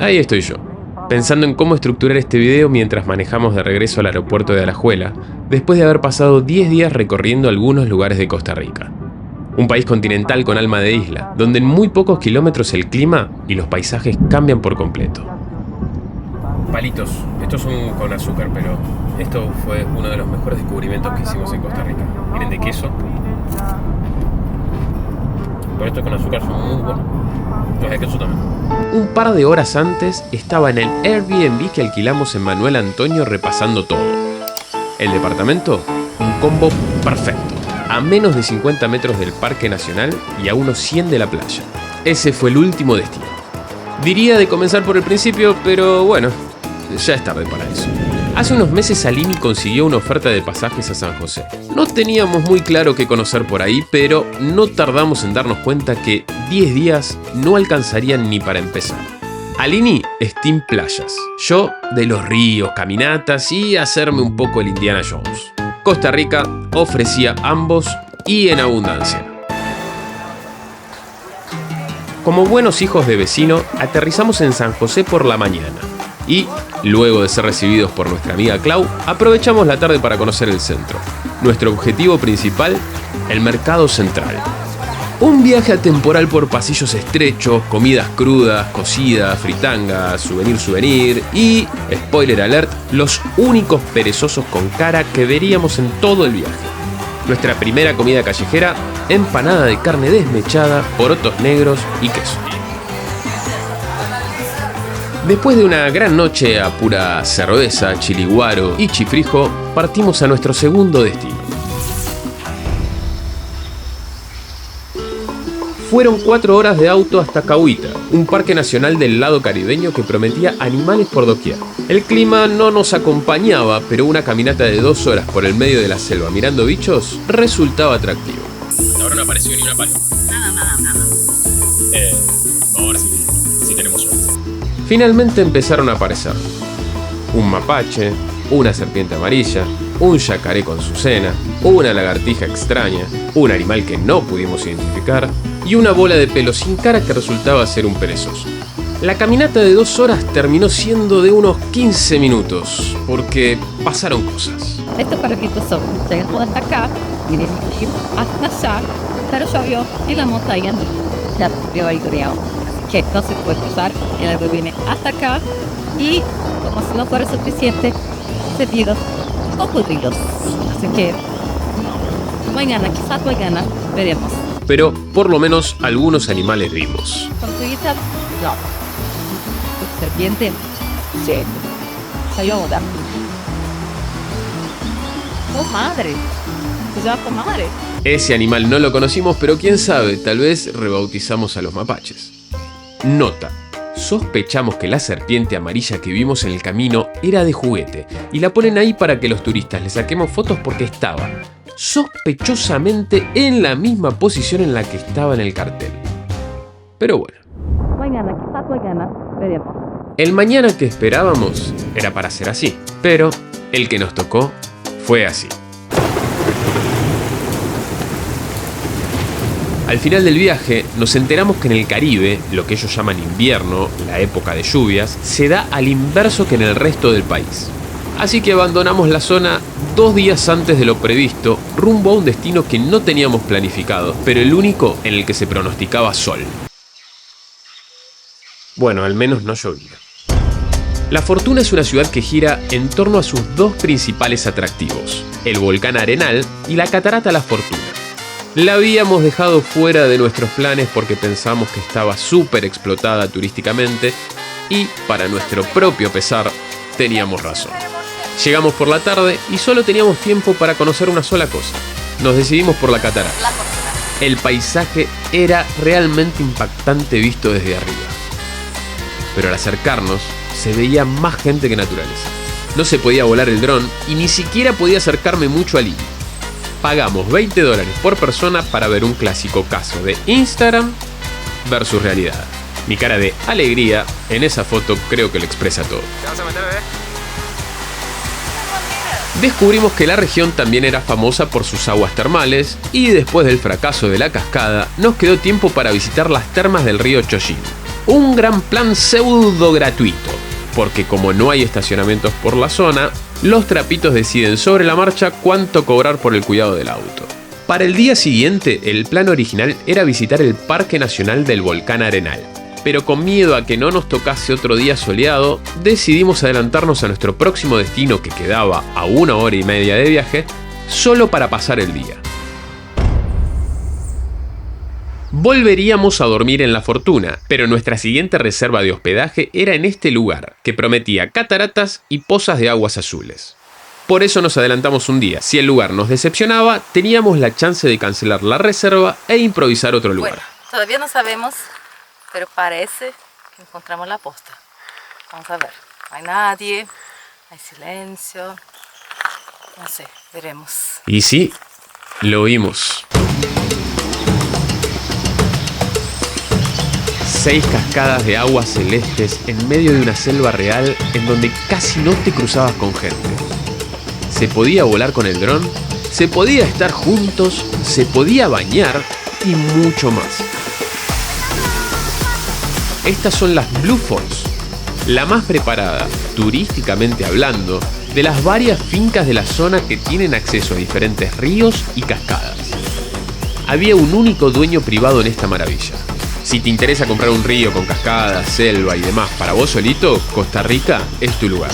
Ahí estoy yo, pensando en cómo estructurar este video mientras manejamos de regreso al aeropuerto de Alajuela, después de haber pasado 10 días recorriendo algunos lugares de Costa Rica. Un país continental con alma de isla, donde en muy pocos kilómetros el clima y los paisajes cambian por completo. Palitos, estos son con azúcar, pero esto fue uno de los mejores descubrimientos que hicimos en Costa Rica. Miren, de queso. Pero estos con azúcar son muy buenos. Los de queso también. Un par de horas antes estaba en el Airbnb que alquilamos en Manuel Antonio repasando todo. El departamento, un combo perfecto. A menos de 50 metros del Parque Nacional y a unos 100 de la playa. Ese fue el último destino. Diría de comenzar por el principio, pero bueno, ya es tarde para eso. Hace unos meses Alini consiguió una oferta de pasajes a San José. No teníamos muy claro qué conocer por ahí, pero no tardamos en darnos cuenta que 10 días no alcanzarían ni para empezar. Alini es team playas, yo de los ríos, caminatas y hacerme un poco el Indiana Jones. Costa Rica ofrecía ambos y en abundancia. Como buenos hijos de vecino, aterrizamos en San José por la mañana y, luego de ser recibidos por nuestra amiga Clau, aprovechamos la tarde para conocer el centro. Nuestro objetivo principal, el mercado central. Un viaje atemporal por pasillos estrechos, comidas crudas, cocidas, fritangas, souvenir y, spoiler alert, los únicos perezosos con cara que veríamos en todo el viaje. Nuestra primera comida callejera, empanada de carne desmechada, porotos negros y queso. Después de una gran noche a pura cerveza, chiliguaro y chifrijo, partimos a nuestro segundo destino. Fueron 4 horas de auto hasta Cahuita, un parque nacional del lado caribeño que prometía animales por doquier. El clima no nos acompañaba, pero una caminata de 2 horas por el medio de la selva mirando bichos resultaba atractivo. Hasta ahora no apareció ni una paloma. Nada. Vamos a ver si tenemos suerte. Finalmente empezaron a aparecer un mapache, una serpiente amarilla, un yacaré con su cena, una lagartija extraña, un animal que no pudimos identificar y una bola de pelo sin cara que resultaba ser un perezoso. La caminata de 2 horas terminó siendo de unos 15 minutos, porque pasaron cosas. Estos perritos son, llegamos hasta acá, vinimos hasta allá, pero llovió y la montaña ya vio ahí creado. Que no se puede pasar, el árbol viene hasta acá y, como si no fuera suficiente, se vieron cocodrilos. Así que quizás mañana veremos. Pero por lo menos algunos animales vimos. Tortuguita, no. Serpiente, sí. Sayona. ¡Oh, madre! Se llama comadre. Ese animal no lo conocimos, pero quién sabe, tal vez rebautizamos a los mapaches. Nota: sospechamos que la serpiente amarilla que vimos en el camino era de juguete y la ponen ahí para que los turistas le saquemos fotos porque estaba sospechosamente en la misma posición en la que estaba en el cartel. Pero bueno. Quizás mañana veremos. El mañana que esperábamos era para ser así, pero el que nos tocó fue así. Al final del viaje nos enteramos que en el Caribe, lo que ellos llaman invierno, la época de lluvias, se da al inverso que en el resto del país. Así que abandonamos la zona 2 días antes de lo previsto, rumbo a un destino que no teníamos planificado, pero el único en el que se pronosticaba sol. Bueno, al menos no llovía. La Fortuna es una ciudad que gira en torno a sus 2 principales atractivos, el volcán Arenal y la catarata La Fortuna. La habíamos dejado fuera de nuestros planes porque pensamos que estaba súper explotada turísticamente y, para nuestro propio pesar, teníamos razón. Llegamos por la tarde y solo teníamos tiempo para conocer una sola cosa. Nos decidimos por la catarata. El paisaje era realmente impactante visto desde arriba. Pero al acercarnos, se veía más gente que naturaleza. No se podía volar el dron y ni siquiera podía acercarme mucho al Lini. Pagamos $20 por persona para ver un clásico caso de Instagram versus realidad. Mi cara de alegría en esa foto creo que lo expresa todo. ¿Te vas a meter, bebé? Descubrimos que la región también era famosa por sus aguas termales y después del fracaso de la cascada nos quedó tiempo para visitar las termas del río Chollín. Un gran plan pseudo gratuito, porque como no hay estacionamientos por la zona, los trapitos deciden sobre la marcha cuánto cobrar por el cuidado del auto. Para el día siguiente, el plan original era visitar el Parque Nacional del Volcán Arenal, pero con miedo a que no nos tocase otro día soleado, decidimos adelantarnos a nuestro próximo destino, que quedaba a 1 hora y media de viaje, solo para pasar el día. Volveríamos a dormir en La Fortuna, pero nuestra siguiente reserva de hospedaje era en este lugar, que prometía cataratas y pozas de aguas azules. Por eso nos adelantamos un día. Si el lugar nos decepcionaba, teníamos la chance de cancelar la reserva e improvisar otro lugar. Bueno, todavía no sabemos, pero parece que encontramos la posta. Vamos a ver. No hay nadie, hay silencio. No sé, veremos. Y sí, lo vimos. 6 cascadas de aguas celestes en medio de una selva real en donde casi no te cruzabas con gente. Se podía volar con el dron, se podía estar juntos, se podía bañar y mucho más. Estas son las Blue Falls, la más preparada, turísticamente hablando, de las varias fincas de la zona que tienen acceso a diferentes ríos y cascadas. Había un único dueño privado en esta maravilla. Si te interesa comprar un río con cascadas, selva y demás para vos solito, Costa Rica es tu lugar.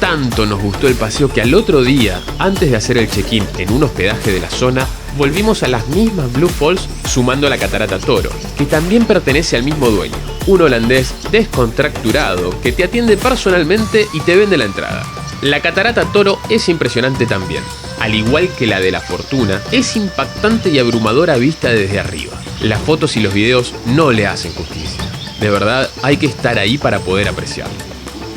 Tanto nos gustó el paseo que al otro día, antes de hacer el check-in en un hospedaje de la zona, volvimos a las mismas Blue Falls sumando a la Catarata Toro, que también pertenece al mismo dueño, un holandés descontracturado que te atiende personalmente y te vende la entrada. La Catarata Toro es impresionante también. Al igual que la de La Fortuna, es impactante y abrumadora vista desde arriba. Las fotos y los videos no le hacen justicia. De verdad, hay que estar ahí para poder apreciarlo.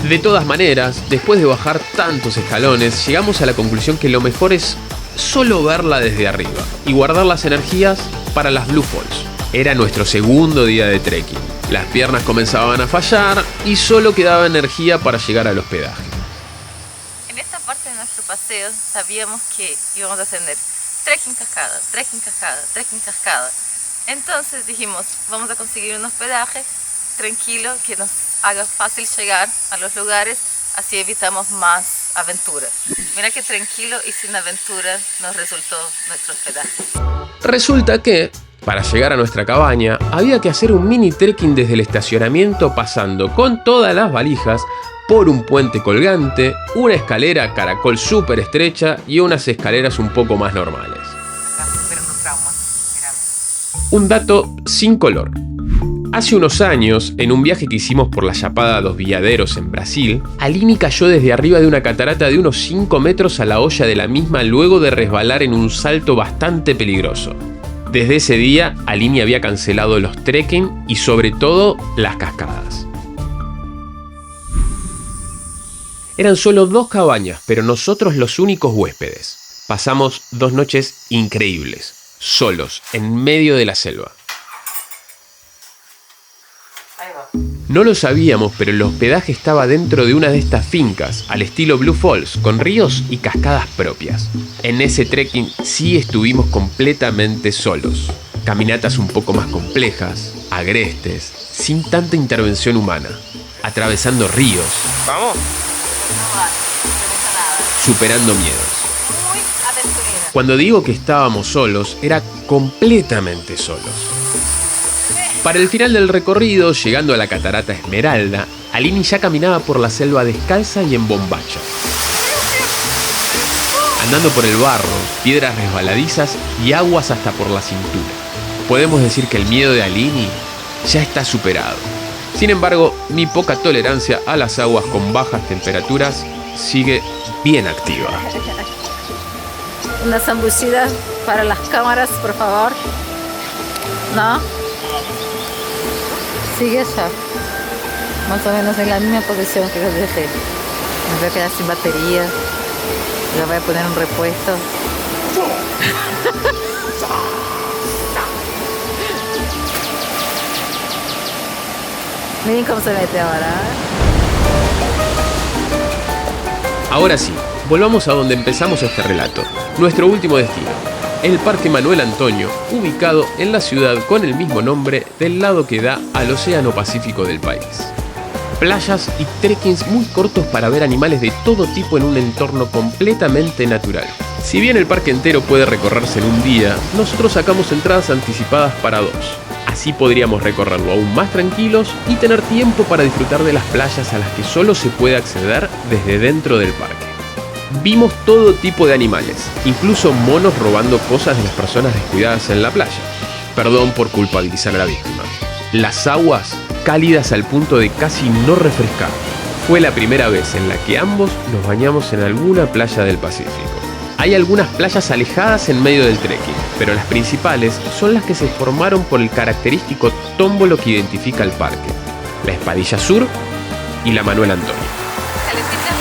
De todas maneras, después de bajar tantos escalones, llegamos a la conclusión que lo mejor es solo verla desde arriba y guardar las energías para las Blue Falls. Era nuestro segundo día de trekking. Las piernas comenzaban a fallar y solo quedaba energía para llegar al hospedaje. En esta parte de nuestro paseo sabíamos que íbamos a ascender trekking cascada, trekking cascada, trekking cascada. Entonces dijimos, vamos a conseguir un hospedaje tranquilo que nos haga fácil llegar a los lugares, así evitamos más aventuras. Mira qué tranquilo y sin aventura nos resultó nuestro hospedaje. Resulta que, para llegar a nuestra cabaña, había que hacer un mini trekking desde el estacionamiento pasando con todas las valijas por un puente colgante, una escalera caracol súper estrecha y unas escaleras un poco más normales. Acá superando traumas, mirame. Un dato sin color. Hace unos años, en un viaje que hicimos por la Chapada dos Veadeiros en Brasil, Aline cayó desde arriba de una catarata de unos 5 metros a la hoya de la misma luego de resbalar en un salto bastante peligroso. Desde ese día, Aline había cancelado los trekking y sobre todo las cascadas. Eran solo 2 cabañas, pero nosotros los únicos huéspedes. Pasamos 2 noches increíbles, solos, en medio de la selva. Ahí va. No lo sabíamos, pero el hospedaje estaba dentro de una de estas fincas, al estilo Blue Falls, con ríos y cascadas propias. En ese trekking sí estuvimos completamente solos. Caminatas un poco más complejas, agrestes, sin tanta intervención humana. Atravesando ríos. Vamos. No va, no pasa nada. Superando miedos. Muy aventurera. Cuando digo que estábamos solos, era completamente solos. Para el final del recorrido, llegando a la Catarata Esmeralda, Aline ya caminaba por la selva descalza y en bombacha. Andando por el barro, piedras resbaladizas y aguas hasta por la cintura. Podemos decir que el miedo de Aline ya está superado. Sin embargo, mi poca tolerancia a las aguas con bajas temperaturas sigue bien activa. Una zambucida para las cámaras, por favor. ¿No? Sigue allá. Más o menos en la misma posición que los dejé. Me voy a quedar sin batería. Le voy a poner un repuesto. Miren cómo se mete ahora. Ahora sí, volvamos a donde empezamos este relato, nuestro último destino, el Parque Manuel Antonio, ubicado en la ciudad con el mismo nombre del lado que da al Océano Pacífico del país. Playas y trekkings muy cortos para ver animales de todo tipo en un entorno completamente natural. Si bien el parque entero puede recorrerse en un día, nosotros sacamos entradas anticipadas para 2. Así podríamos recorrerlo aún más tranquilos y tener tiempo para disfrutar de las playas a las que solo se puede acceder desde dentro del parque. Vimos todo tipo de animales, incluso monos robando cosas de las personas descuidadas en la playa. Perdón por culpabilizar a la víctima. Las aguas, cálidas al punto de casi no refrescar. Fue la primera vez en la que ambos nos bañamos en alguna playa del Pacífico. Hay algunas playas alejadas en medio del trekking, pero las principales son las que se formaron por el característico tómbolo que identifica el parque: la Espadilla Sur y la Manuel Antonio. Calentita,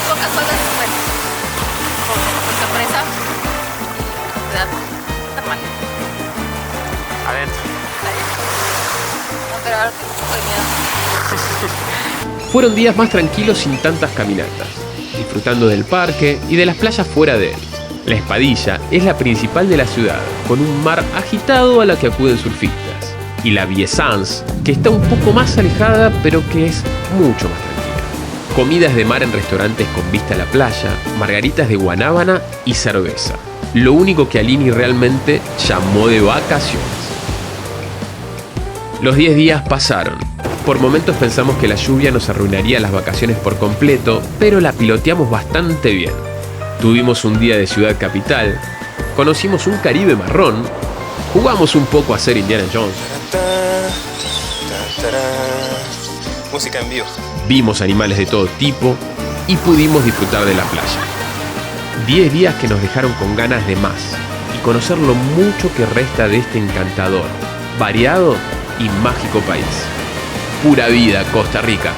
pocas horas después, por sorpresa, está mal. Adentro. No, pero ahora tengo un poco de miedo. Fueron días más tranquilos sin tantas caminatas, disfrutando del parque y de las playas fuera de él. La Espadilla es la principal de la ciudad, con un mar agitado a la que acuden surfistas. Y la Viesans, que está un poco más alejada, pero que es mucho más tranquila. Comidas de mar en restaurantes con vista a la playa, margaritas de guanábana y cerveza. Lo único que a Lini realmente llamó de vacaciones. Los 10 días pasaron. Por momentos pensamos que la lluvia nos arruinaría las vacaciones por completo, pero la piloteamos bastante bien. Tuvimos un día de ciudad capital, conocimos un Caribe marrón, jugamos un poco a ser Indiana Jones, Música en vivo. vimos animales de todo tipo y pudimos disfrutar de la playa. 10 días que nos dejaron con ganas de más y conocer lo mucho que resta de este encantador, variado y mágico país. Pura vida, Costa Rica.